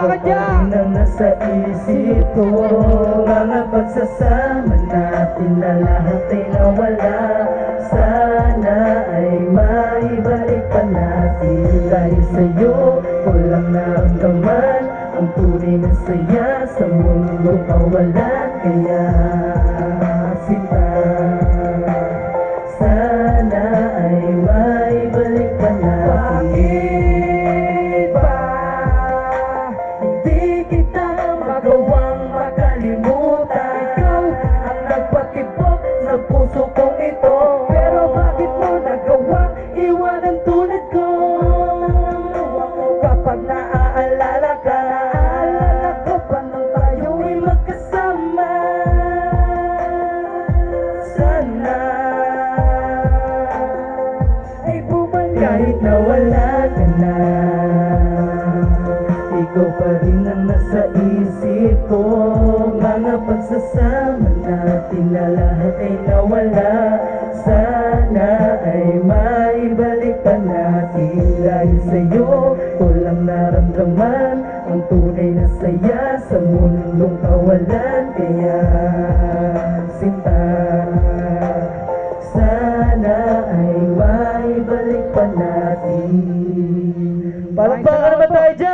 ka dyan! na nasa isip ko, mga pagsasama natin na lahat ay nawala. Sana ay maibalik pa natin. Dahil sa'yo ko lang naramdaman ang tunay na saya sa mundong kawalan. Kaya sinta, sana ay maibalik pa natin. Bakit ba Di kita magawang makalimutan. Ikaw ang nagpatibok sa puso kong ito. Pero bakit mo nagawang iwanan tulad ko? Kapag naaalala ka, naalala ko pa nang tayo'y magkasama. Sana ay bumalik kahit nawala ka na. Ikaw pa rin ang nasa isip ko, mga pagsasama natin na lahat ay nawala. Sana ay maibalik pa natin. Dahil sa'yo ko lang naramdaman ang tunay na saya sa mundong kawalan. Kaya sinta, sana ay maibalik pa natin. Palakpakan naman tayo dyan!